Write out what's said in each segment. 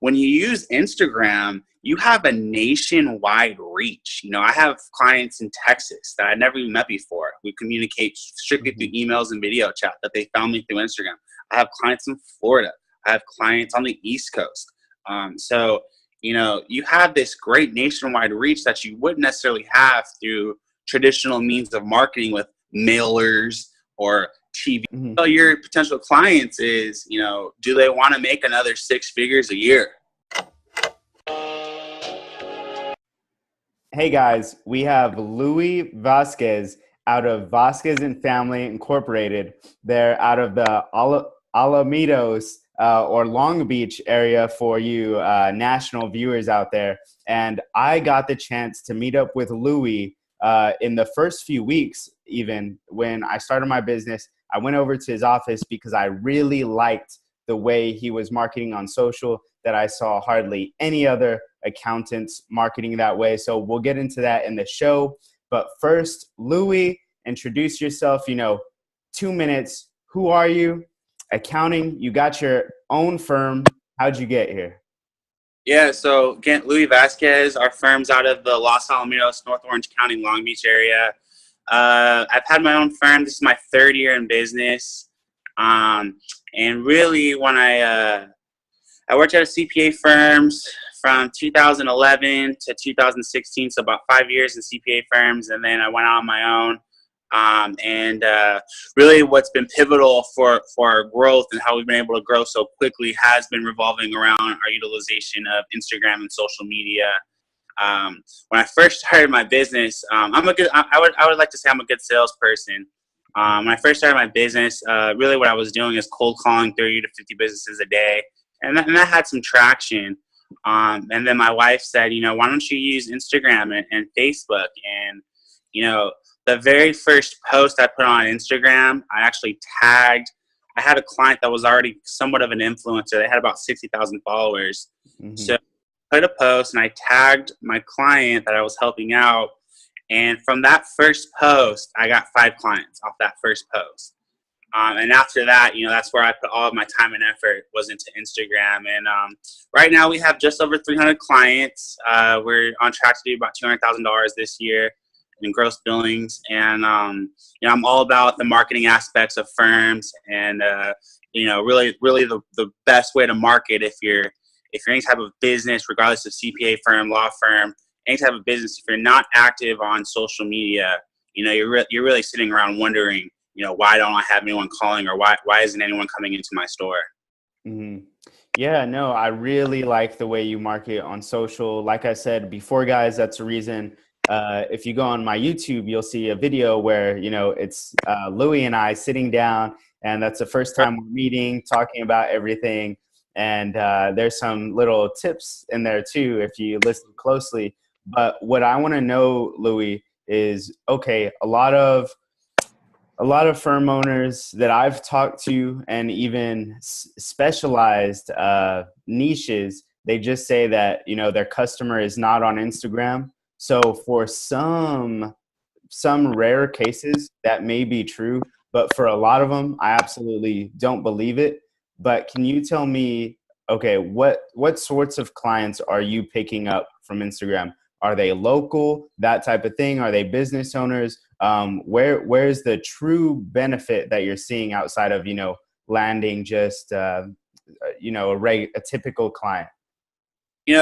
When you use Instagram, you have a nationwide reach. I have clients in Texas that I never even met before. We communicate strictly through emails and video chat that they found me through Instagram. I have clients in Florida. I have clients on the East Coast. So, you have this great nationwide reach that you wouldn't necessarily have through traditional means of marketing with mailers or TV. So your potential clients is, do they want to make another 6 figures a year? Hey guys, we have Louie Vazquez out of Vazquez and Family Incorporated. They're out of the Alamitos or Long Beach area for you national viewers out there. And I got the chance to meet up with Louie in the first few weeks. Even when I started my business, I went over to his office because I really liked the way he was marketing on social that I saw hardly any other accountants marketing that way. So we'll get into that in the show. But first, Louie, introduce yourself, 2 minutes. Who are you? Accounting, you got your own firm. How'd you get here? Yeah, so again, Louie Vazquez, our firm's out of the Los Alamitos, North Orange County, Long Beach area. I've had my own firm. This is my 3rd year in business. And really when I worked at a CPA firms from 2011 to 2016, so about 5 years in CPA firms, and then I went out on my own. Really what's been pivotal for our growth and how we've been able to grow so quickly has been revolving around our utilization of Instagram and social media. When I first started my business, I would like to say I'm a good salesperson. When I first started my business, really what I was doing is cold calling 30 to 50 businesses a day. And that had some traction. And then my wife said, why don't you use Instagram and Facebook? And, the very first post I put on Instagram, I actually tagged. I had a client that was already somewhat of an influencer. They had about 60,000 followers. So I put a post and I tagged my client that I was helping out. And from that first post, I got 5 clients off that first post. And after that, that's where I put all of my time and effort was into Instagram. And right now we have just over 300 clients. We're on track to do about $200,000 this year in gross billings. And, I'm all about the marketing aspects of firms and, really the best way to market if you're any type of business, regardless of CPA firm, law firm, any type of business, if you're not active on social media, you're really sitting around wondering, why don't I have anyone calling, or why isn't anyone coming into my store? Yeah, no, I really like the way you market on social. Like I said before, guys, that's the reason. If you go on my YouTube, you'll see a video where, it's Louie and I sitting down, and that's the first time we're meeting, talking about everything. And there's some little tips in there too, if you listen closely. But what I want to know, Louie, is, okay, a lot of firm owners that I've talked to, and even specialized niches, they just say that, their customer is not on Instagram. So for some rare cases that may be true, but for a lot of them, I absolutely don't believe it. But can you tell me, okay, what sorts of clients are you picking up from Instagram? Are they local, that type of thing? Are they business owners? Where's the true benefit that you're seeing outside of, landing just, a typical client?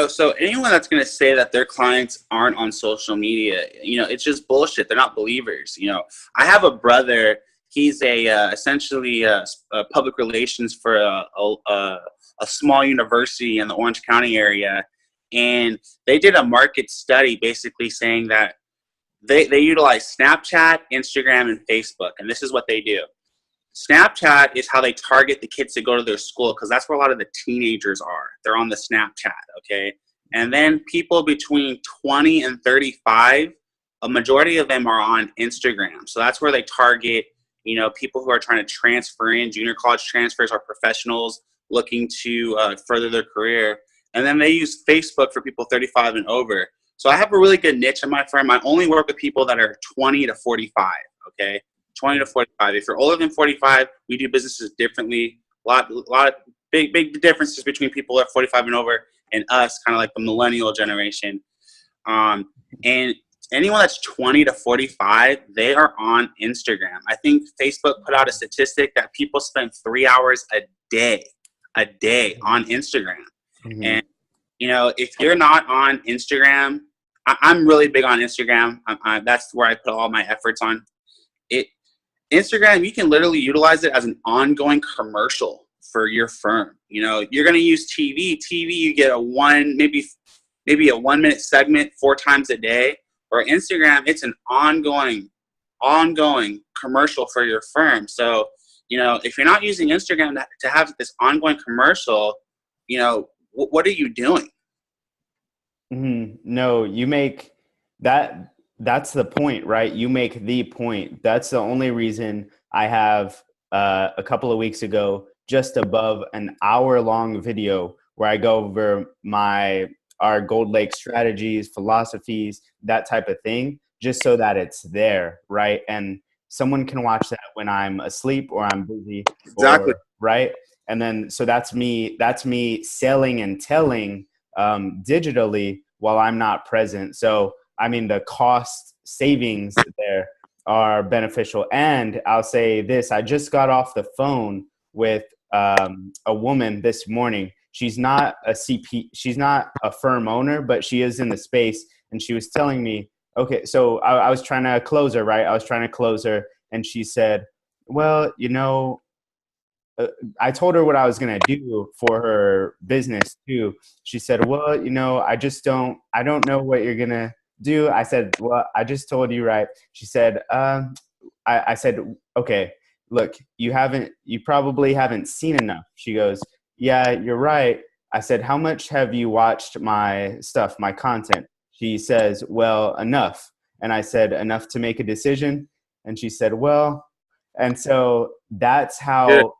So anyone that's going to say that their clients aren't on social media, it's just bullshit. They're not believers. I have a brother. He's essentially a public relations for a small university in the Orange County area. And they did a market study basically saying that they utilize Snapchat, Instagram, and Facebook. And this is what they do. Snapchat is how they target the kids to go to their school, because that's where a lot of the teenagers are. They're on the Snapchat, okay? And then people between 20 and 35, a majority of them are on Instagram. So that's where they target, people who are trying to transfer in, junior college transfers, or professionals looking to further their career. And then they use Facebook for people 35 and over. So I have a really good niche in my firm. I only work with people that are 20 to 45, okay? 20 to 45. If you're older than 45, we do businesses differently. A lot of big differences between people that are 45 and over and us, kind of like the millennial generation. And anyone that's 20 to 45, they are on Instagram. I think Facebook put out a statistic that people spend 3 hours a day on Instagram. Mm-hmm. And, you know, if you're not on Instagram, I'm really big on Instagram. That's where I put all my efforts on it. Instagram, you can literally utilize it as an ongoing commercial for your firm. You know, you're going to use TV. TV, you get maybe a 1 minute segment 4 times a day. Or Instagram, it's an ongoing commercial for your firm. So, you know, if you're not using Instagram to have this ongoing commercial, you know, what are you doing? Mm-hmm. No, you make that. That's the point, right? You make the point. That's the only reason I have a couple of weeks ago, just above an hour-long video where I go over our Gold Lake strategies, philosophies, that type of thing, just so that it's there, right? And someone can watch that when I'm asleep or I'm busy. Exactly. Right? And then, so that's me selling and telling digitally while I'm not present. So, I mean, the cost savings there are beneficial. And I'll say this, I just got off the phone with a woman this morning. She's not a she's not a firm owner, but she is in the space. And she was telling me, okay, so I was trying to close her, right? I was trying to close her. And she said, well, you know, I told her what I was going to do for her business too. She said, well, you know, I don't know what you're going to do. I said, well, I just told you, right? She said, I said, okay, look, you probably haven't seen enough. She goes, yeah, you're right. I said, how much have you watched my stuff, my content? She says, well, enough. And I said, enough to make a decision? And she said, well, and so that's how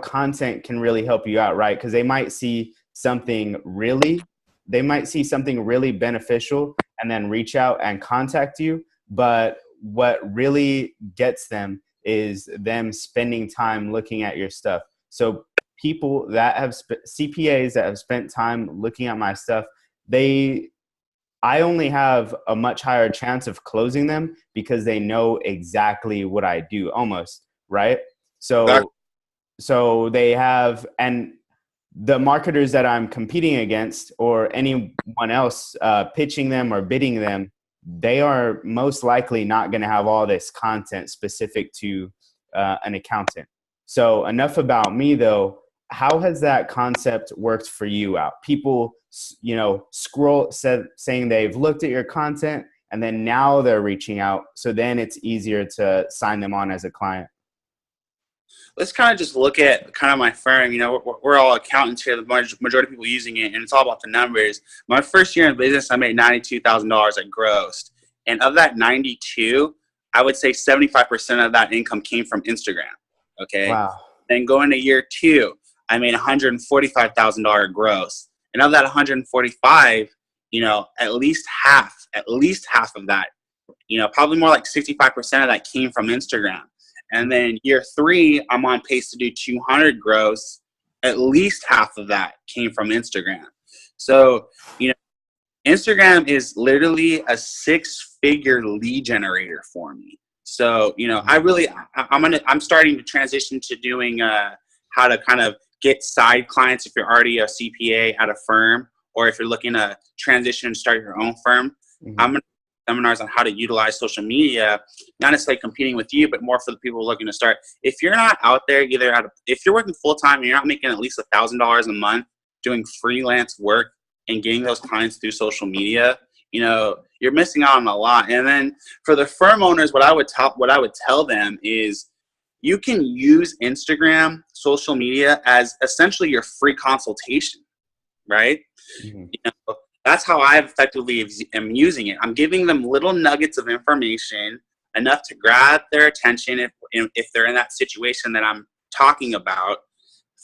content can really help you out, right? Because they might see something really beneficial and then reach out and contact you. But what really gets them is them spending time looking at your stuff. So people that have CPAs that have spent time looking at my stuff, I only have a much higher chance of closing them because they know exactly what I do, almost, right? So they have, and the marketers that I'm competing against or anyone else pitching them or bidding them, they are most likely not going to have all this content specific to an accountant. So enough about me though. How has that concept worked for you out? People, you know, saying they've looked at your content and then now they're reaching out. So then it's easier to sign them on as a client. Let's kind of just look at kind of my firm. You know, we're all accountants here. The majority of people using it, and it's all about the numbers. My first year in business, I made $92,000 I grossed. And of that 92, I would say 75% of that income came from Instagram. Okay. Wow. Then going to year 2, I made $145,000 gross. And of that 145, you know, at least half of that, you know, probably more like 65% of that came from Instagram. And then year 3, I'm on pace to do 200 gross. At least half of that came from Instagram. So, you know, Instagram is literally a 6-figure lead generator for me. So, you know, I'm starting to transition to doing how to kind of get side clients if you're already a CPA at a firm, or if you're looking to transition and start your own firm. Mm-hmm. I'm going to seminars on how to utilize social media, not necessarily competing with you, but more for the people looking to start. If you're not out there, if you're working full time and you're not making at least $1,000 a month doing freelance work and getting those clients through social media, you know, you're missing out on a lot. And then for the firm owners, what I would tell them is you can use Instagram, social media as essentially your free consultation, right? Mm-hmm. You know, that's how I effectively am using it. I'm giving them little nuggets of information, enough to grab their attention if they're in that situation that I'm talking about,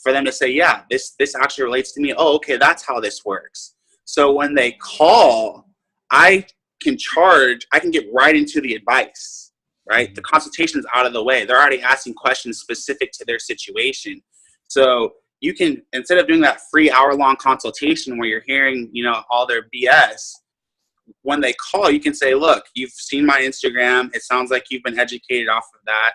for them to say, yeah, this actually relates to me. Oh, okay, that's how this works. So when they call, I can get right into the advice, right? The consultation's out of the way. They're already asking questions specific to their situation. So you can, instead of doing that free hour-long consultation where you're hearing, you know, all their BS, when they call, you can say, look, you've seen my Instagram. It sounds like you've been educated off of that.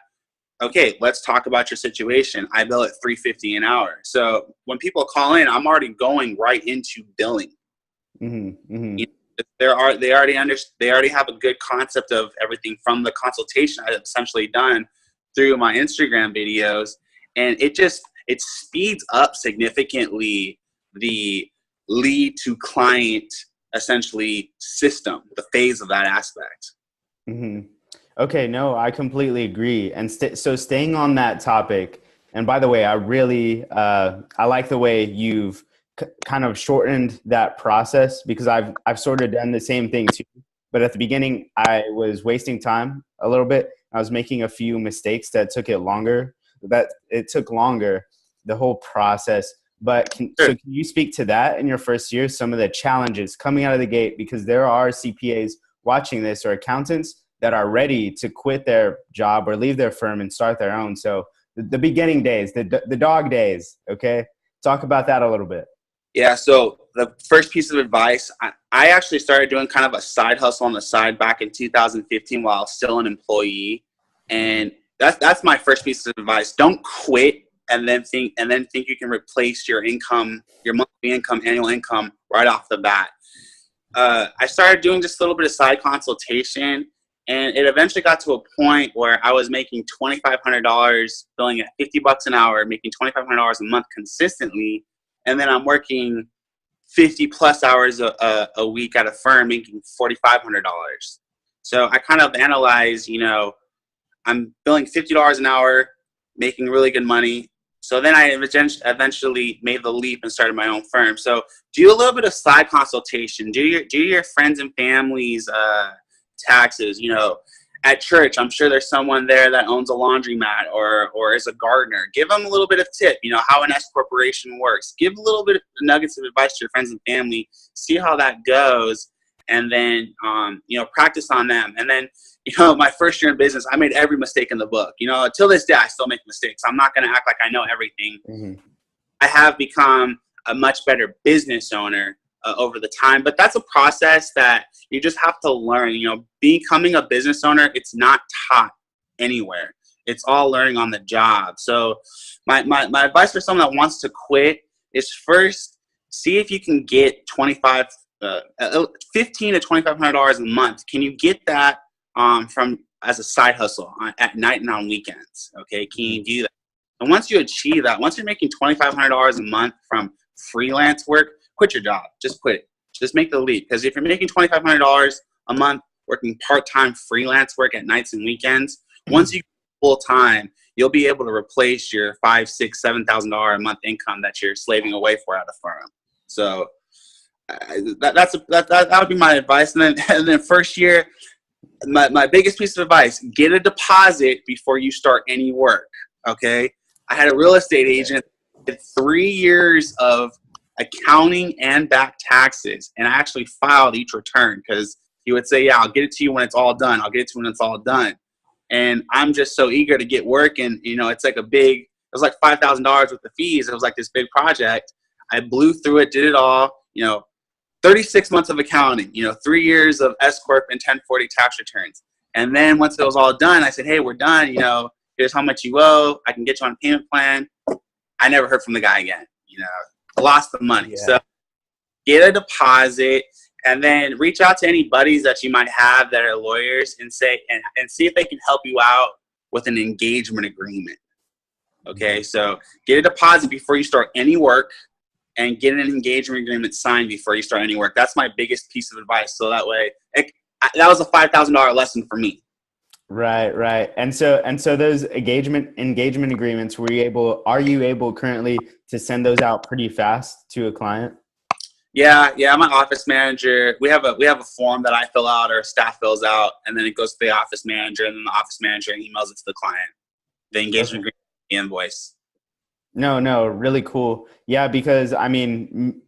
Okay, let's talk about your situation. I bill at $3.50 an hour. So when people call in, I'm already going right into billing. Mm-hmm, mm-hmm. You know, they already have a good concept of everything from the consultation I've essentially done through my Instagram videos, and it speeds up significantly the lead to client essentially system, the phase of that aspect. Mm-hmm. Okay, no, I completely agree. And so staying on that topic, and by the way, I really, I like the way you've kind of shortened that process, because I've sort of done the same thing too. But at the beginning, I was wasting time a little bit. I was making a few mistakes that took it longer, the whole process. But Sure. so can you speak to that in your first year, some of the challenges coming out of the gate? Because there are CPAs watching this, or accountants that are ready to quit their job or leave their firm and start their own. So the beginning days, the dog days, okay? Talk about that a little bit. Yeah, so the first piece of advice, I actually started doing kind of a side hustle on the side back in 2015 while I was still an employee. And that's my first piece of advice. Don't quit and then think you can replace your income, your monthly income, annual income right off the bat. I started doing just a little bit of side consultation, and it eventually got to a point where I was making $2,500, billing at $50 an hour, making $2,500 a month consistently. And then I'm working 50 plus hours a week at a firm, making $4,500. So I kind of analyze, you know, I'm billing $50 an hour, making really good money. So then I eventually made the leap and started my own firm. So do a little bit of side consultation. Do your friends and family's taxes. You know, at church, I'm sure there's someone there that owns a laundromat or is a gardener. Give them a little bit of tip. You know, how an S corporation works. Give a little bit of nuggets of advice to your friends and family. See how that goes, and then you know, practice on them. And then, you know, my first year in business, I made every mistake in the book. You know, till this day, I still make mistakes. I'm not going to act like I know everything. Mm-hmm. I have become a much better business owner over the time, but that's a process that you just have to learn. You know, becoming a business owner, it's not taught anywhere. It's all learning on the job. So my advice for someone that wants to quit is, first, see if you can get $15 to $2,500 a month. Can you get that from as a side hustle at night and on weekends? Okay, can you do that? And once you achieve that, once you're making $2,500 a month from freelance work, quit your job. Just quit it. Just make the leap. Because if you're making $2,500 a month working part-time freelance work at nights and weekends, once you full time, you'll be able to replace your $5,000, $6,000, $7,000 a month income that you're slaving away for at a firm. So that would be my advice. And then first year, my biggest piece of advice: get a deposit before you start any work. Okay, I had a real estate agent did 3 years of accounting and back taxes, and I actually filed each return, because he would say, yeah, I'll get it to you when it's all done. I'll get it to you when it's all done. And I'm just so eager to get work. And, you know, it's like it was like $5,000 with the fees. It was like this big project. I blew through it, did it all, you know, 36 months of accounting, you know, 3 years of S Corp and 1040 tax returns. And then once it was all done, I said, hey, we're done. You know, here's how much you owe. I can get you on a payment plan. I never heard from the guy again. You know, I lost the money. Yeah. So get a deposit, and then reach out to any buddies that you might have that are lawyers and say, and see if they can help you out with an engagement agreement. Okay, so get a deposit before you start any work, and get an engagement agreement signed before you start any work. That's my biggest piece of advice. So that way, that was a $5,000 lesson for me. Right. And so those engagement agreements, are you able currently to send those out pretty fast to a client? Yeah. My office manager, we have a form that I fill out, or staff fills out, and then it goes to the office manager, and then the office manager emails it to the client. The engagement agreement, the invoice. No, really cool. Yeah, because I mean,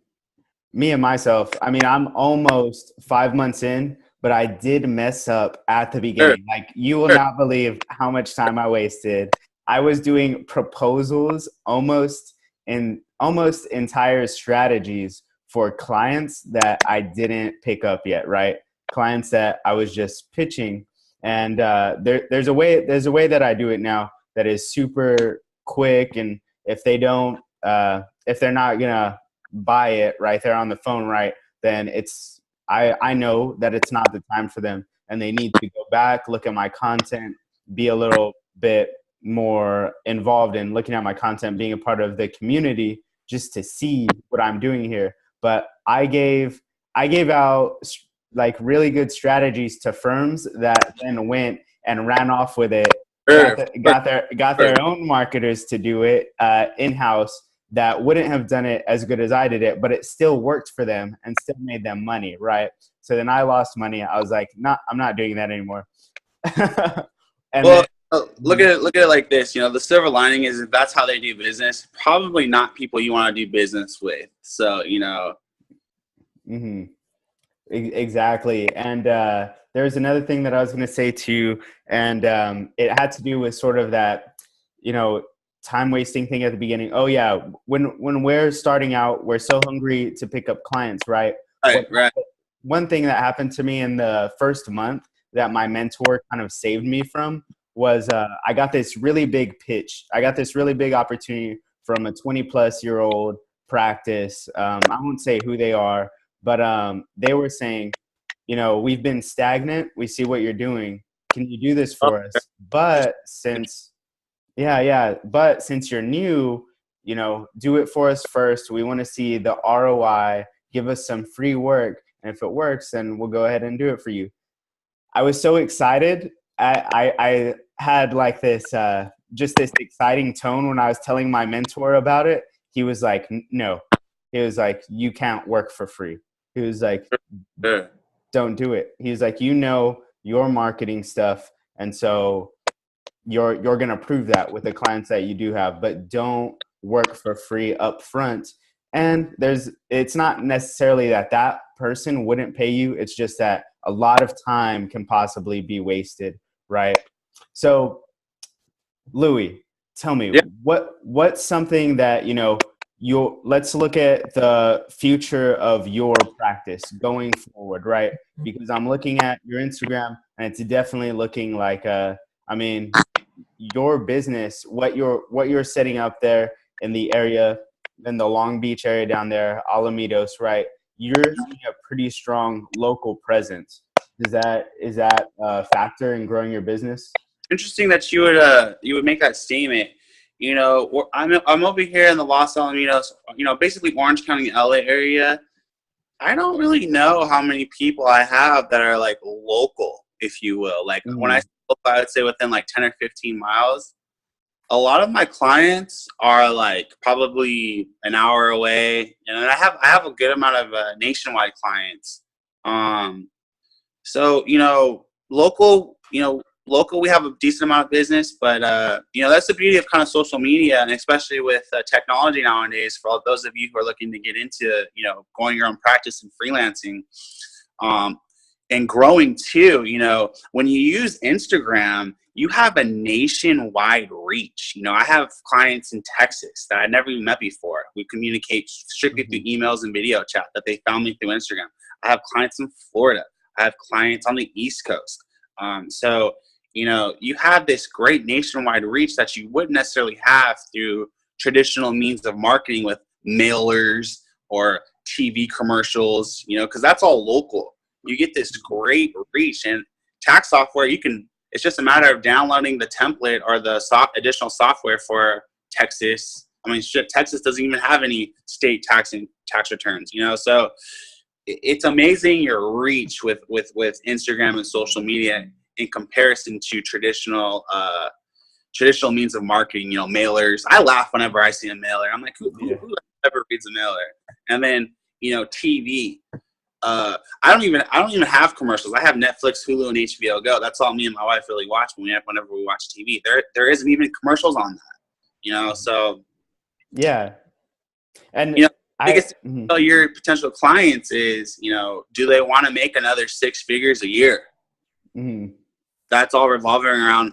me and myself, I mean, I'm almost 5 months in, but I did mess up at the beginning. Sure. Like, you will not believe how much time I wasted. I was doing proposals almost in almost entire strategies for clients that I didn't pick up yet, right? Clients that I was just pitching. And there's a way that I do it now that is super quick. And if they don't, if they're not gonna buy it right there on the phone, right, then I know that it's not the time for them, and they need to go back, look at my content, be a little bit more involved in looking at my content, being a part of the community, just to see what I'm doing here. But I gave out like really good strategies to firms that then went and ran off with it, got their own marketers to do it in-house that wouldn't have done it as good as I did it, but it still worked for them and still made them money, right? So then I lost money. I was like, I'm not doing that anymore. Look at it like this. The silver lining is, if that's how they do business, probably not people you want to do business with. So, Mm-hmm. Exactly. And there's another thing that I was going to say too, and it had to do with sort of that, time wasting thing at the beginning. Oh yeah, when we're starting out, we're so hungry to pick up clients, right? Right. One thing that happened to me in the first month that my mentor kind of saved me from was I got this really big pitch. I got this really big opportunity from a 20-plus-year-old practice. I won't say who they are, but they were saying, we've been stagnant. We see what you're doing. Can you do this for us? But since you're new, do it for us first. We want to see the ROI. Give us some free work. And if it works, then we'll go ahead and do it for you. I was so excited. I had like this, just this exciting tone when I was telling my mentor about it. He was like, no. He was like, you can't work for free. He was like, don't do it. He was like, your marketing stuff. And so you're going to prove that with the clients that you do have, but don't work for free up front. And it's not necessarily that person wouldn't pay you. It's just that a lot of time can possibly be wasted, right? So Louie, tell me, what's something that, let's look at the future of your practice going forward, right? Because I'm looking at your Instagram and it's definitely looking like, your business, what you're setting up there in the area, in the Long Beach area down there, Alamitos, right? You're seeing a pretty strong local presence. Is that a factor in growing your business? Interesting that you would make that statement. I'm over here in the Los Alamitos, basically Orange County, LA area. I don't really know how many people I have that are like local, if you will. Like when I would say within like 10 or 15 miles. A lot of my clients are like probably an hour away, and I have a good amount of nationwide clients. So local, we have a decent amount of business, but that's the beauty of kind of social media, and especially with technology nowadays. For all those of you who are looking to get into growing your own practice and freelancing, and growing too, when you use Instagram, you have a nationwide reach. I have clients in Texas that I never even met before. We communicate strictly through emails and video chat that they found me through Instagram. I have clients in Florida. I have clients on the East Coast. So, you have this great nationwide reach that you wouldn't necessarily have through traditional means of marketing with mailers or TV commercials, because that's all local. You get this great reach, and tax software, it's just a matter of downloading the template or the additional software for Texas. Texas doesn't even have any state tax returns, so it's amazing your reach with Instagram and social media in comparison to traditional means of marketing, mailers. I laugh whenever I see a mailer. I'm like, who ever reads a mailer? And then, TV. I don't even have commercials. I have Netflix, Hulu, and HBO Go. That's all me and my wife really watch whenever we watch TV. There isn't even commercials on that, so. Yeah. And biggest your potential clients is, do they want to make another 6 figures a year? That's all revolving around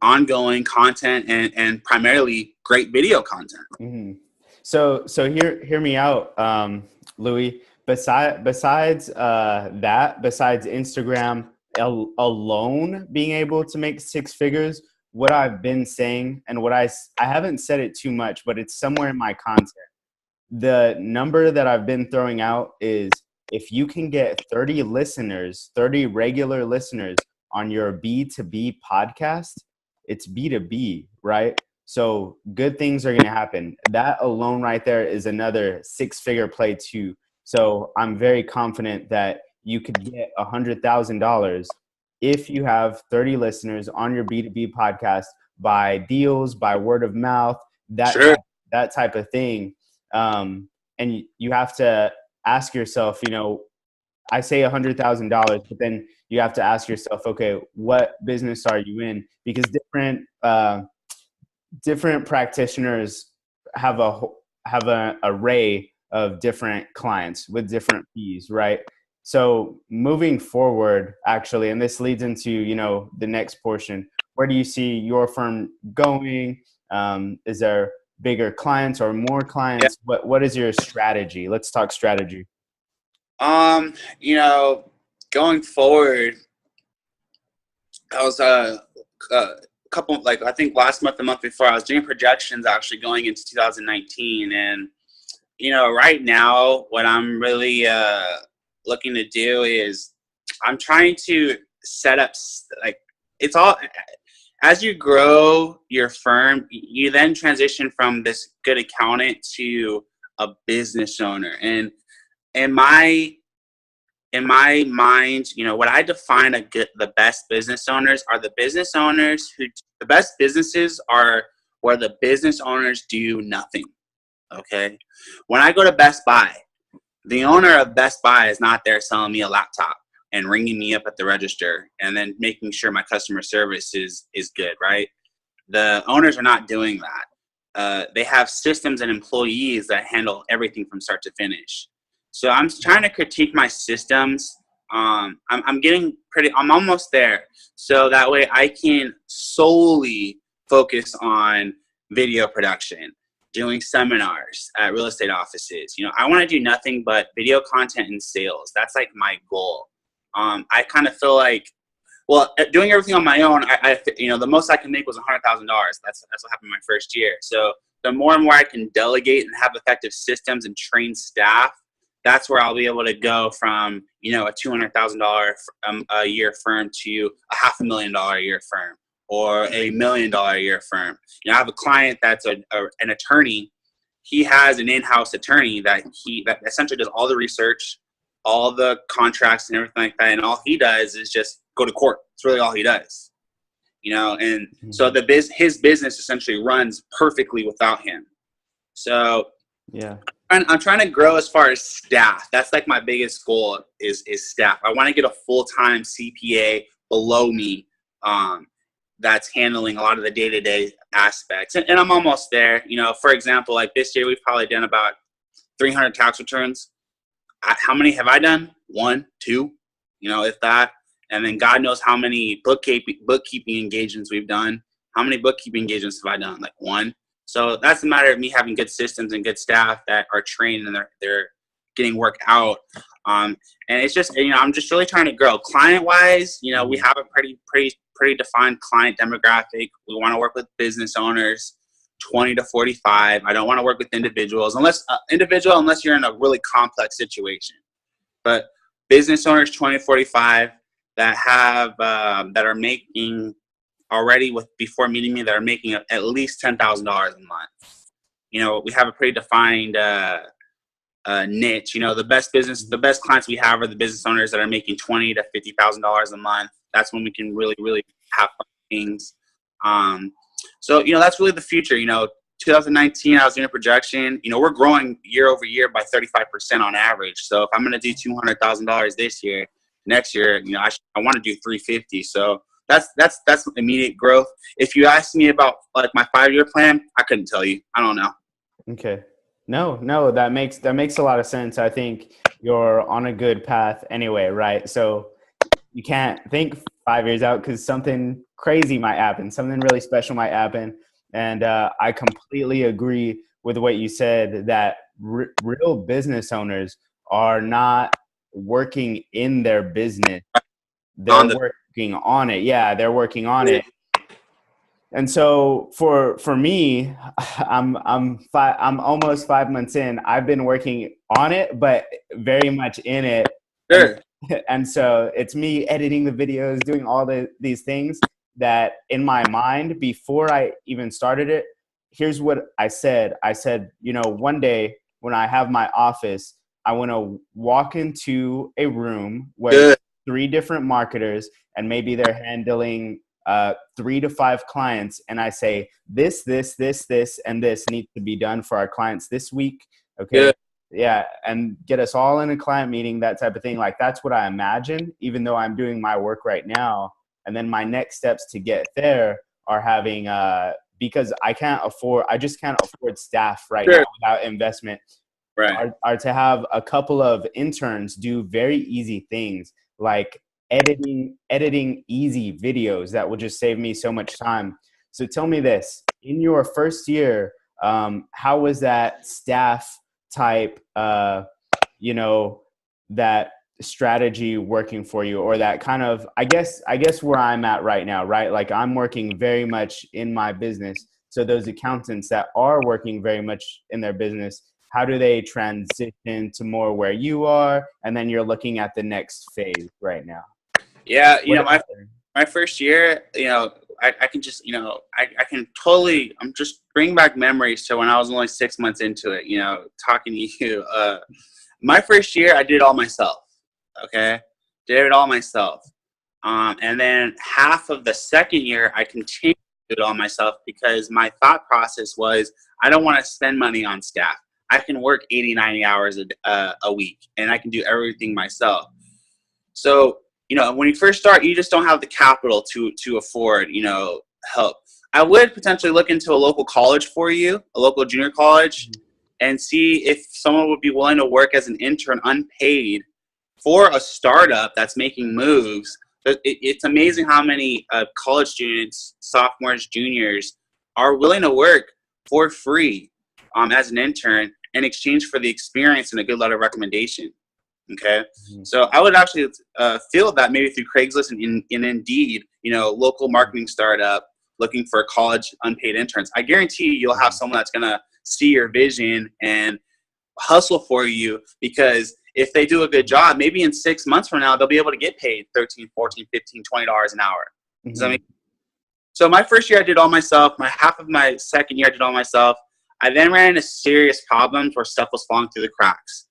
ongoing content and primarily great video content. Hear me out, Louie. Besides Instagram alone being able to make six figures, what I've been saying and I haven't said it too much, but it's somewhere in my content. The number that I've been throwing out is if you can get 30 listeners, 30 regular listeners on your B2B podcast, it's B2B, right? So good things are going to happen. That alone right there is another six-figure play too. So I'm very confident that you could get $100,000 if you have 30 listeners on your B2B podcast by deals, by word of mouth, Sure. that type of thing. And you have to ask yourself, I say $100,000, but then you have to ask yourself, okay, what business are you in? Because different practitioners have an array of different clients with different fees, right? So moving forward, actually, and this leads into, the next portion, where do you see your firm going? Is there bigger clients or more clients? Yeah. What is your strategy? Let's talk strategy. Going forward, I was a couple, like I think last month, the month before, I was doing projections actually going into 2019, and right now, what I'm really looking to do is I'm trying to set up, like, it's all, as you grow your firm, you then transition from this good accountant to a business owner. And in my mind, what I define the best business owners are the best businesses are where the business owners do nothing. Okay. When I go to Best Buy, the owner of Best Buy is not there selling me a laptop and ringing me up at the register and then making sure my customer service is good, right? The owners are not doing that. They have systems and employees that handle everything from start to finish. So I'm trying to critique my systems. I'm almost there. So that way I can solely focus on video production, doing seminars at real estate offices. I want to do nothing but video content and sales. That's like my goal. I kind of feel like, doing everything on my own, the most I can make was $100,000. That's what happened my first year. So the more and more I can delegate and have effective systems and train staff, that's where I'll be able to go from, a $200,000 a year firm to a $500,000 a year firm or $1 million a year firm. I have a client that's an attorney. He has an in-house attorney that essentially does all the research, all the contracts and everything like that. And all he does is just go to court. It's really all he does, and so his business essentially runs perfectly without him. So yeah, I'm trying to grow as far as staff. That's like my biggest goal is staff. I want to get a full-time CPA below me that's handling a lot of the day-to-day aspects. And I'm almost there. For example, like this year, we've probably done about 300 tax returns. How many have I done? 1, 2, if that. And then God knows how many bookkeeping engagements we've done. How many bookkeeping engagements have I done? Like 1. So that's a matter of me having good systems and good staff that are trained and they're getting work out. And it's just, I'm just really trying to grow. Client-wise, we have a pretty defined client demographic. We want to work with business owners, 20 to 45. I don't want to work with individuals unless you're in a really complex situation. But business owners, 20 to 45 that have that are making already before meeting me, that are making at least $10,000 a month. We have a pretty defined niche. The best clients we have are the business owners that are making $20,000 to $50,000 a month. That's when we can really, really have fun things. So that's really the future. 2019, I was doing a projection. We're growing year over year by 35% on average. So if I'm going to do $200,000 this year, next year, I want to do 350. So that's immediate growth. If you ask me about like my 5-year plan, I couldn't tell you. I don't know. Okay. No, that makes a lot of sense. I think you're on a good path anyway, right? So you can't think 5 years out because something crazy might happen, something really special might happen. And I completely agree with what you said, that real business owners are not working in their business. They're working on it. Yeah, they're working on it. And so for me, I'm almost 5 months in. I've been working on it, but very much in it. Sure. And so it's me editing the videos, doing all these things that in my mind, before I even started it, here's what I said. I said, you know, one day when I have my office, I want to walk into a room where 3 different marketers, and maybe they're handling 3 to 5 clients, and I say this, and this needs to be done for our clients this week. Okay. Yeah. And get us all in a client meeting, that type of thing. Like, that's what I imagine, even though I'm doing my work right now. And then my next steps to get there are having, because I just can't afford staff right now without investment, are to have a couple of interns do very easy things like editing easy videos that will just save me so much time. So tell me this, in your first year, how was that staff type, you know, that strategy working for you, or that kind of, I guess where I'm at right now, right? Like, I'm working very much in my business. So those accountants that are working very much in their business, how do they transition to more where you are? And then you're looking at the next phase right now. Yeah, you know, my first year, you know, I can just, you know, I can totally, I'm just bringing back memories to when I was only 6 months into it, you know, talking to you. My first year, I did it all myself, okay? Did it all myself. And then half of the second year, I continued to do it all myself because my thought process was, I don't want to spend money on staff. I can work 80, 90 hours a week, and I can do everything myself. So, you know, when you first start, you just don't have the capital to afford, you know, help. I would potentially look into a local college for you, a local junior college, and see if someone would be willing to work as an intern unpaid for a startup that's making moves. It's amazing how many college students, sophomores, juniors are willing to work for free as an intern in exchange for the experience and a good letter of recommendation. Okay. So I would actually field that maybe through Craigslist and Indeed, you know, local marketing startup looking for college unpaid interns. I guarantee you'll have someone that's going to see your vision and hustle for you, because if they do a good job, maybe in 6 months from now, they'll be able to get paid $13, $14, $15, $20 an hour. Does that make sense? So my first year I did all myself. Half of my second year I did all myself. I then ran into serious problems where stuff was falling through the cracks.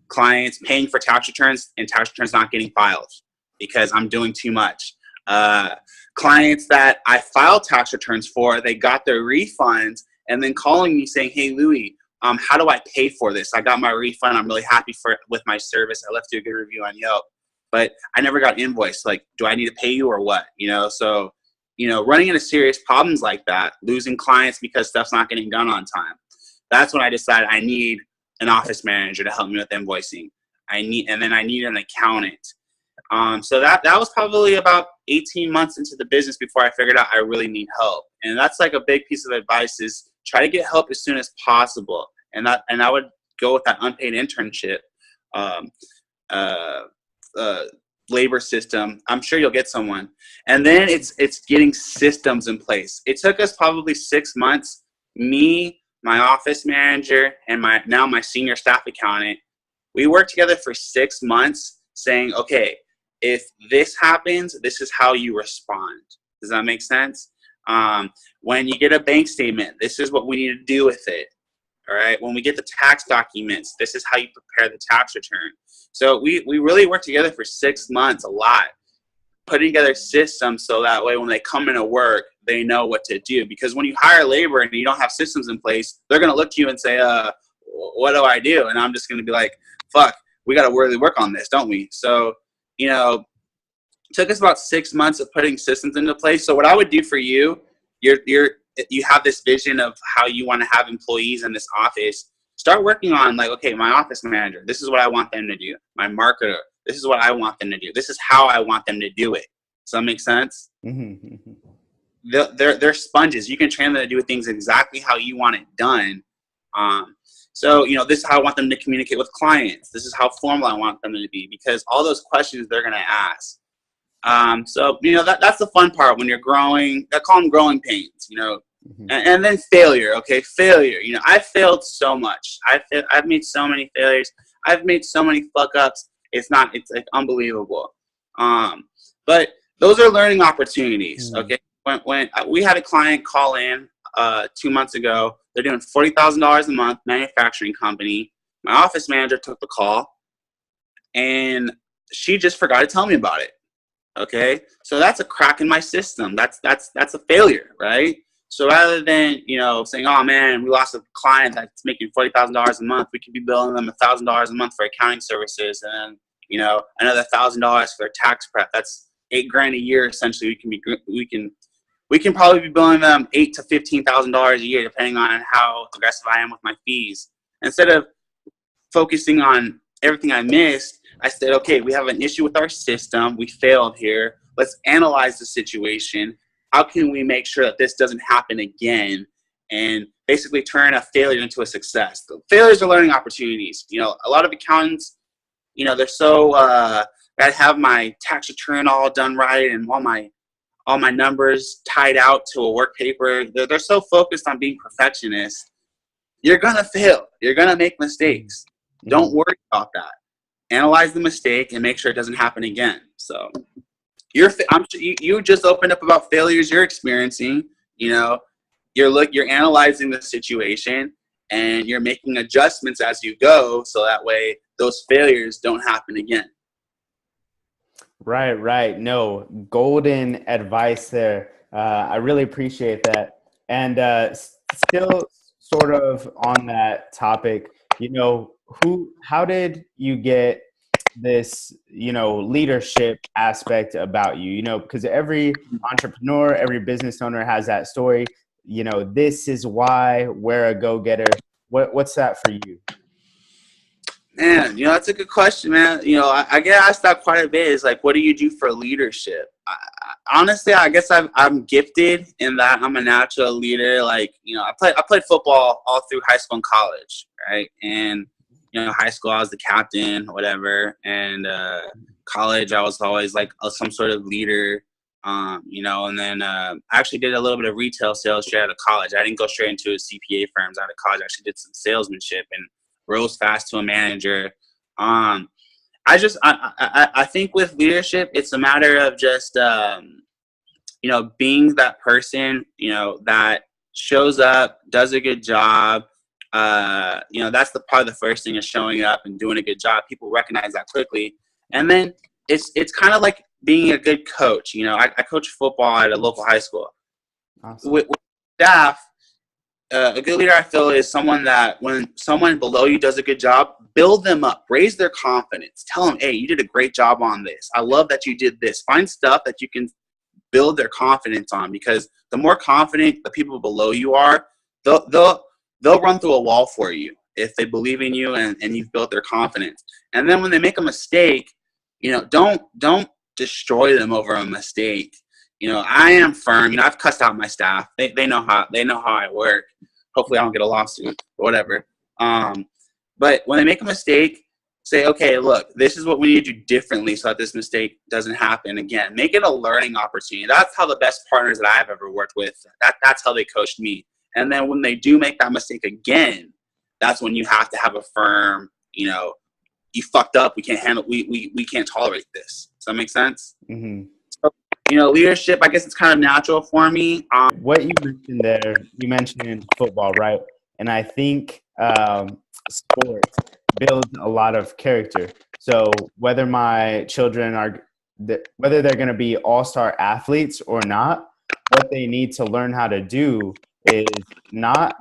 Clients paying for tax returns and tax returns not getting filed because I'm doing too much. Clients that I filed tax returns for, they got their refunds and then calling me saying, hey, Louie, how do I pay for this? I got my refund. I'm really happy with my service. I left you a good review on Yelp, but I never got invoiced. Like, do I need to pay you or what? You know, so, you know, running into serious problems like that, losing clients because stuff's not getting done on time. That's when I decided I need an office manager to help me with invoicing. And then I need an accountant. So that was probably about 18 months into the business before I figured out I really need help. And that's like a big piece of advice, is try to get help as soon as possible. And I would go with that unpaid internship labor system. I'm sure you'll get someone. And then it's getting systems in place. It took us probably 6 months, me, my office manager, and my senior staff accountant. We worked together for 6 months saying, okay, if this happens, this is how you respond. Does that make sense? When you get a bank statement, this is what we need to do with it. All right. When we get the tax documents, this is how you prepare the tax return. So we really worked together for 6 months, a lot, putting together systems so that way when they come into work, they know what to do. Because when you hire labor and you don't have systems in place, they're going to look to you and say, what do I do? And I'm just going to be like, fuck, we got to really work on this, don't we? So, you know, it took us about 6 months of putting systems into place. So what I would do for you, you have this vision of how you want to have employees in this office. Start working on, like, okay, my office manager, this is what I want them to do. My marketer, this is what I want them to do. This is how I want them to do it. Does that make sense? they're sponges. You can train them to do things exactly how you want it done. So, this is how I want them to communicate with clients. This is how formal I want them to be, because all those questions they're going to ask. So, that's the fun part when you're growing. I call them growing pains, and then failure. Okay. Failure. I failed so much. I've made so many failures. I've made so many fuck ups. It's like unbelievable. But those are learning opportunities. Okay. When we had a client call in 2 months ago, they're doing $40,000 a month, manufacturing company. My office manager took the call, and she just forgot to tell me about it. Okay, so that's a crack in my system. That's a failure, right? So rather than saying, "Oh man, we lost a client that's making $40,000 a month," we could be billing them $1,000 a month for accounting services, and then another $1,000 for tax prep. That's $8,000 a year essentially. We can probably be billing them $8,000 to $15,000 a year, depending on how aggressive I am with my fees. Instead of focusing on everything I missed, I said, okay, we have an issue with our system. We failed here. Let's analyze the situation. How can we make sure that this doesn't happen again? And basically turn a failure into a success. The failures are learning opportunities. A lot of accountants, they're so, I have my tax return all done right and all my numbers tied out to a work paper. They're so focused on being perfectionists. You're going to fail. You're going to make mistakes. Don't worry about that. Analyze the mistake and make sure it doesn't happen again. So you just opened up about failures you're experiencing. You're analyzing the situation and you're making adjustments as you go, so that way those failures don't happen again. Right. No, golden advice there. I really appreciate that. And still sort of on that topic, how did you get this, leadership aspect about you? Because every entrepreneur, every business owner has that story. This is why we're a go-getter. What's that for you? Man, that's a good question, man. I get asked that quite a bit. Is like, what do you do for leadership? Honestly, I guess I'm gifted in that I'm a natural leader. Like, I played football all through high school and college, right? And high school I was the captain, whatever, and college I was always like some sort of leader, And then I actually did a little bit of retail sales straight out of college. I didn't go straight into CPA firms out of college. I actually did some salesmanship and rose fast to a manager. I think with leadership, it's a matter of just, being that person, that shows up, does a good job. That's probably the first thing is showing up and doing a good job. People recognize that quickly. And then it's kind of like being a good coach. I coach football at a local high school. Awesome. With staff, a good leader, I feel, is someone that when someone below you does a good job, build them up, raise their confidence. Tell them, hey, you did a great job on this. I love that you did this. Find stuff that you can build their confidence on, because the more confident the people below you are, they'll run through a wall for you if they believe in you and you've built their confidence. And then when they make a mistake, don't destroy them over a mistake. I am firm. I've cussed out my staff. They know how I work. Hopefully I don't get a lawsuit or whatever. But when they make a mistake, say, okay, look, this is what we need to do differently so that this mistake doesn't happen again. Make it a learning opportunity. That's how the best partners that I've ever worked with, that's how they coached me. And then when they do make that mistake again, that's when you have to have a firm, you fucked up. We can't handle, we can't tolerate this. Does that make sense? Mm-hmm. So, leadership, I guess it's kind of natural for me. What you mentioned there, you mentioned football, right? And I think sports builds a lot of character. So whether my children whether they're going to be all-star athletes or not, what they need to learn how to do is not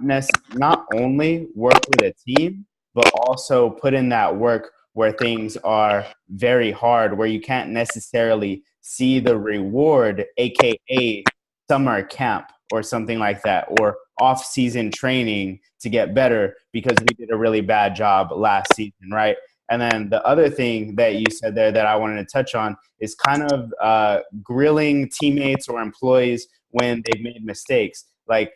only work with a team, but also put in that work where things are very hard, where you can't necessarily see the reward, aka summer camp or something like that, or off-season training to get better because we did a really bad job last season, right? And then the other thing that you said there that I wanted to touch on is kind of grilling teammates or employees when they've made mistakes. Like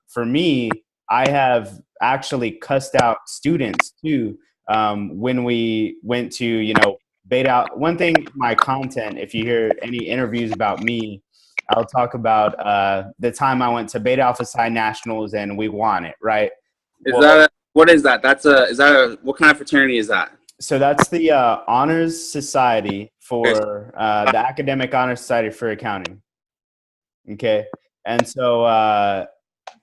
for me, I have actually cussed out students too when we went to, you know, bait out. One thing, my content, if you hear any interviews about me, I'll talk about the time I went to Beta Alpha Psi Nationals and we won it, right? What is that? What kind of fraternity is that? So that's the Honors Society for the Academic Honors Society for Accounting. Okay. And so, I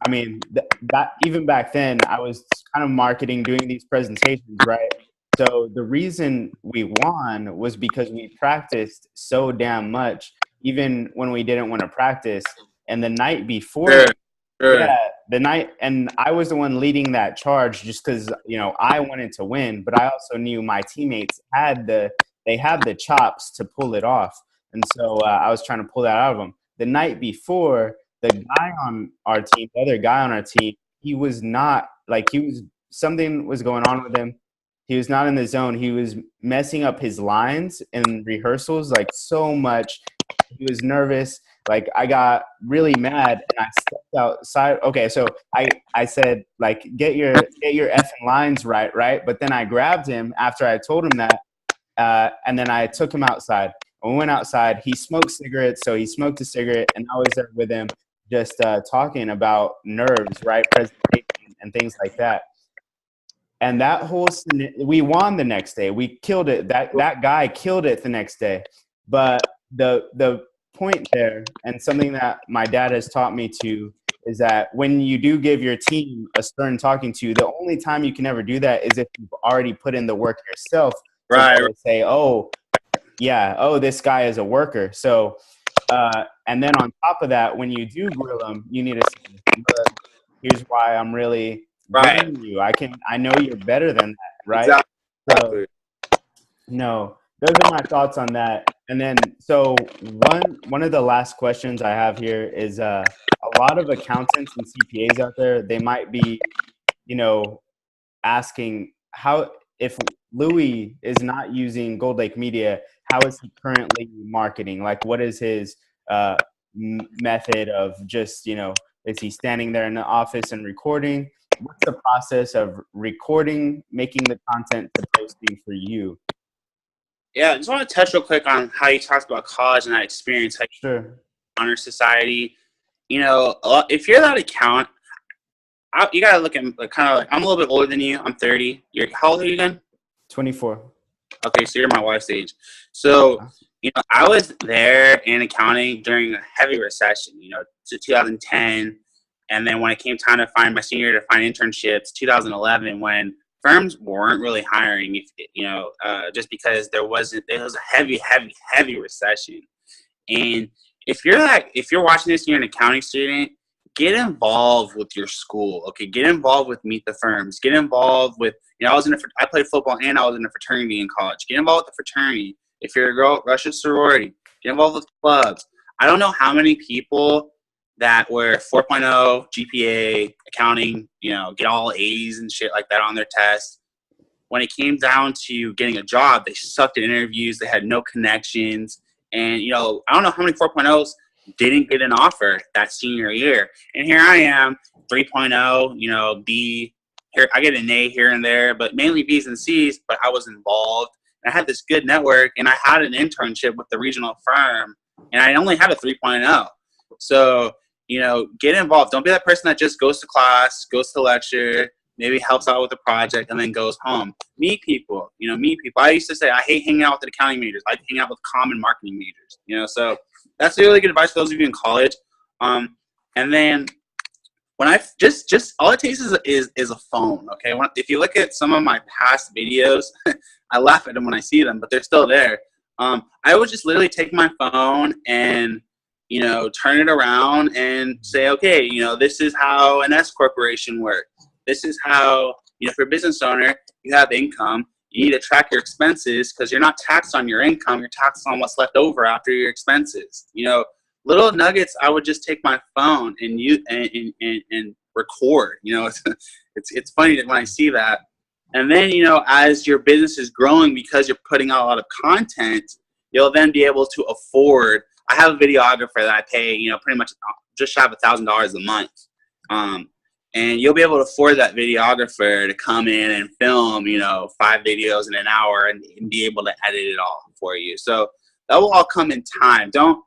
mean, that even back then I was kind of marketing, doing these presentations, right? So the reason we won was because we practiced so damn much, even when we didn't want to practice. And the night before, yeah, the night, and I was the one leading that charge just because, you know, I wanted to win, but I also knew my teammates had the chops to pull it off. And so I was trying to pull that out of them. The night before, the guy on our team, the other guy on our team, he was not like, something was going on with him. He was not in the zone. He was messing up his lines in rehearsals like so much. He was nervous. Like I got really mad and I stepped outside. Okay, so I said like get your effing lines right? But then I grabbed him after I told him that, and then I took him outside. When we went outside, he smoked cigarettes, so he smoked a cigarette, and I was there with him, just talking about nerves, right, presentation, and things like that. And that whole we won the next day. We killed it. That guy killed it the next day. But the point there, and something that my dad has taught me to, is that when you do give your team a stern talking to, the only time you can ever do that is if you've already put in the work yourself. Right. To say, oh, yeah, oh, this guy is a worker. So, and then on top of that, when you do grill them, you need to say, look, here's why I'm really grilling you. I know you're better than that, right? Exactly. So, no, those are my thoughts on that. And then, so one of the last questions I have here is a lot of accountants and CPAs out there, they might be, you know, asking how, if Louie is not using Gold Lake Media, how is he currently marketing? Like, what is his method of just, you know, is he standing there in the office and recording? What's the process of recording, making the content to posting for you? Yeah, I just want to touch real quick on how you talked about college and that experience. Like, sure. Honor Society, you know, if you're that account, you gotta look at kind of like, I'm a little bit older than you. I'm 30. How old are you again? 24. Okay, so you're my wife's age. So, you know, I was there in accounting during a heavy recession, you know, to 2010. And then when it came time to find my senior year to find internships, 2011, when firms weren't really hiring, you know, just because it was a heavy recession. And if you're watching this and you're an accounting student, get involved with your school. Okay, get involved with Meet the Firms. Get involved with, you know, I played football and I was in a fraternity in college. Get involved with the fraternity. If you're a girl, rush a sorority. Get involved with clubs. I don't know how many people that were 4.0 GPA, accounting, you know, get all A's and shit like that on their tests. When it came down to getting a job, they sucked at interviews. They had no connections. And, you know, I don't know how many 4.0s didn't get an offer that senior year. And here I am, 3.0, you know, B. Here, I get an A here and there, but mainly B's and C's, but I was involved. And I had this good network, and I had an internship with the regional firm, and I only had a 3.0. So, you know, get involved. Don't be that person that just goes to class, goes to lecture, maybe helps out with a project, and then goes home. Meet people, you know, meet people. I used to say I hate hanging out with the accounting majors. I hang out with common marketing majors, you know. So that's really good advice for those of you in college. And then when I just all it takes is a phone. Okay, if you look at some of my past videos, I laugh at them when I see them, but they're still there. I would just literally take my phone and, you know, turn it around and say, okay, you know, this is how an S corporation works. This is how, you know, if you're a business owner, you have income. You need to track your expenses because you're not taxed on your income. You're taxed on what's left over after your expenses. You know, little nuggets. I would just take my phone and and record. You know, it's funny that when I see that. And then, you know, as your business is growing because you're putting out a lot of content, you'll then be able to afford I have a videographer that I pay, you know, pretty much just shy of $1,000 a month. And you'll be able to afford that videographer to come in and film, you know, 5 videos in an hour and be able to edit it all for you. So that will all come in time. Don't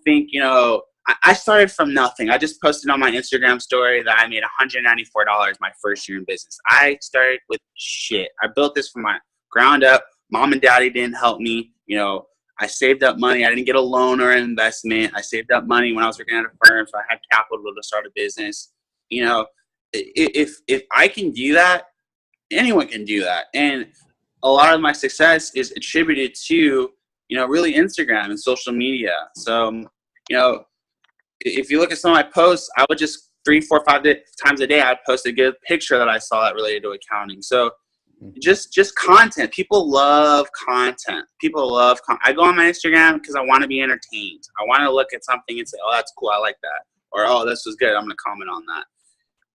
think, you know, I started from nothing. I just posted on my Instagram story that I made $194 my first year in business. I started with shit. I built this from my ground up. Mom and daddy didn't help me. You know, I saved up money. I didn't get a loan or an investment. I saved up money when I was working at a firm, so I had capital to start a business. You know, if I can do that, anyone can do that. And a lot of my success is attributed to, you know, really Instagram and social media. So, you know, if you look at some of my posts, I would just 3, 4, 5 times a day, I'd post a good picture that I saw that related to accounting. So just content. People love content. I go on my Instagram because I want to be entertained. I want to look at something and say, oh, that's cool. I like that. Or, oh, this was good. I'm going to comment on that.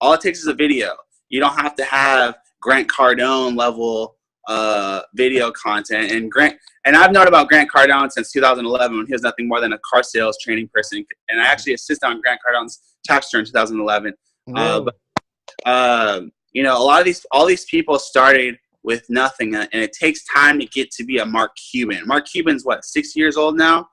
All it takes is a video. You don't have to have Grant Cardone level video content. And I've known about Grant Cardone since 2011 when he was nothing more than a car sales training person. And I actually assisted on Grant Cardone's tax return in 2011. You know, all these people started with nothing, and it takes time to get to be a Mark Cuban. Mark Cuban's what, 6 years old now?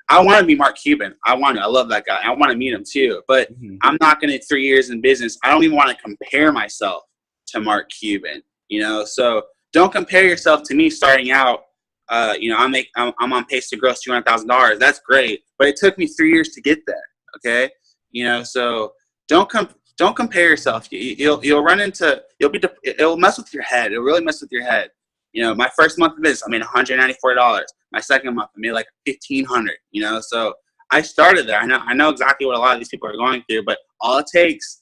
I want to be Mark Cuban. I love that guy. I want to meet him too. But I'm not going to 3 years in business. I don't even want to compare myself to Mark Cuban. You know, so don't compare yourself to me starting out. You know, I'm on pace to gross $200,000. That's great, but it took me 3 years to get there. Okay, you know, so don't compare yourself. You'll run into it'll mess with your head. It'll really mess with your head. You know, my first month of this, I made $194. My second month, I made like $1,500. You know, so I started there. I know exactly what a lot of these people are going through, but all it takes,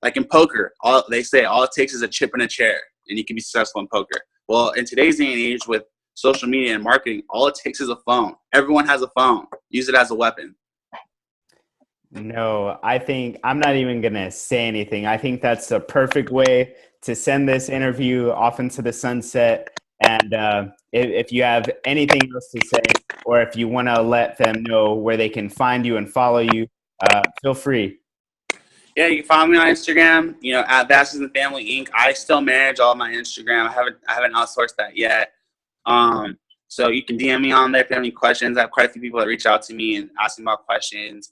like in poker, all it takes is a chip and a chair, and you can be successful in poker. Well, in today's day and age with social media and marketing, all it takes is a phone. Everyone has a phone. Use it as a weapon. No, I think I'm not even going to say anything. I think that's a perfect way to send this interview off into the sunset. And if you have anything else to say, or if you want to let them know where they can find you and follow you, feel free. Yeah, you can follow me on Instagram, you know, at Vazquez and Family Inc. I still manage all my Instagram. I haven't outsourced that yet. So you can DM me on there if you have any questions. I have quite a few people that reach out to me and ask me about questions.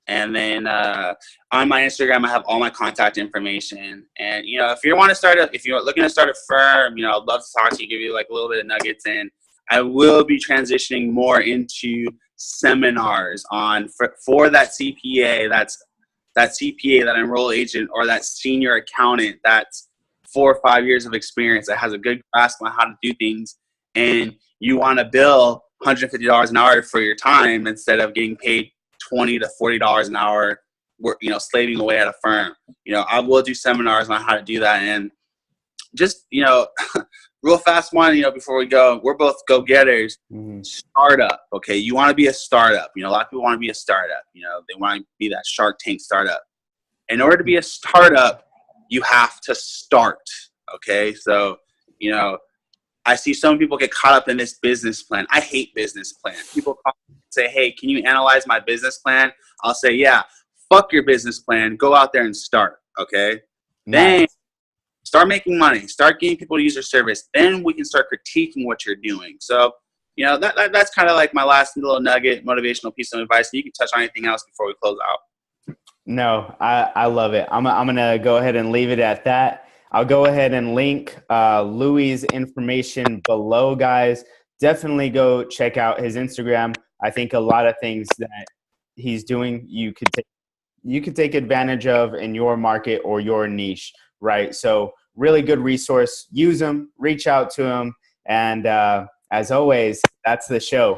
And then on my Instagram, I have all my contact information. And, you know, if you're looking to start a firm, you know, I'd love to talk to you, give you like a little bit of nuggets. And I will be transitioning more into seminars for that CPA. That CPA, that enrolled agent, or that senior accountant that's 4 or 5 years of experience, that has a good grasp on how to do things. And you want to bill $150 an hour for your time instead of getting paid $20 to $40 an hour, you know, slaving away at a firm. You know, I will do seminars on how to do that. And just, you know, real fast one, you know, before we go, we're both go-getters. Startup, okay? You want to be a startup. You know, a lot of people want to be a startup. You know, they want to be that Shark Tank startup. In order to be a startup, you have to start, okay? So, you know, I see some people get caught up in this business plan. I hate business plan. People call me and say, hey, can you analyze my business plan? I'll say, yeah, fuck your business plan. Go out there and start, okay? Nice. Then start making money. Start getting people to use your service. Then we can start critiquing what you're doing. So, you know, that's kind of like my last little nugget, motivational piece of advice. You can touch on anything else before we close out. No, I love it. I'm going to go ahead and leave it at that. I'll go ahead and link Louie's information below, guys. Definitely go check out his Instagram. I think a lot of things that he's doing, you could take advantage of in your market or your niche, right? So really good resource. Use them, reach out to him. And as always, that's the show.